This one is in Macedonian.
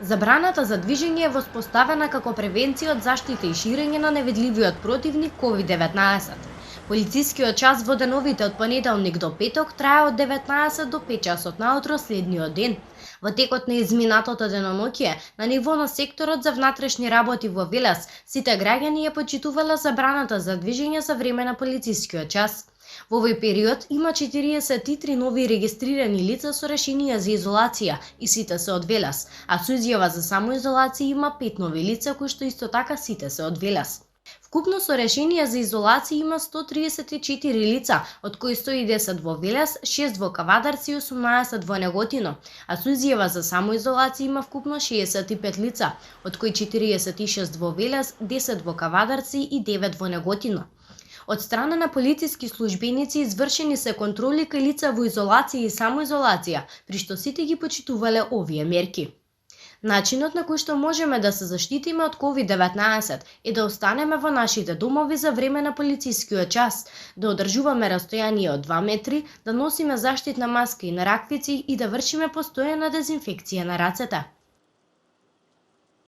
Забраната за движење е воспоставена како превенција од заштита и ширење на невидливиот противник COVID-19. Полицискиот час во деновите од понеделник до петок трае од 19 до 5 часот наутро следниот ден. Во текот на изминатото деноноќе, на ниво на секторот за внатрешни работи во Велес, сите граѓани ја почитувале забраната за движење за време на полицискиот час. Во овој период има 43 нови регистрирани лица со решенија за изолација и сите се од Велес, а со изјава за самоизолација има 5 нови лица кои што исто така сите се од Велес. Вкупно со решенија за изолација има 134 лица, од кои 110 во Велес, 6 во Кавадарци и 18 во Неготино, а со изјава за самоизолација има вкупно 65 лица, од кои 46 во Велес, 10 во Кавадарци и 9 во Неготино. Од страна на полициски службеници извршени се контроли кај лица во изолација и самоизолација, при што сите ги почитувале овие мерки. Начинот на кој што можеме да се заштитиме од COVID-19 е да останеме во нашите домови за време на полицискиот час, да одржуваме растојание од 2 метри, да носиме заштитна маска и на раквици и да вршиме постојана дезинфекција на рацете.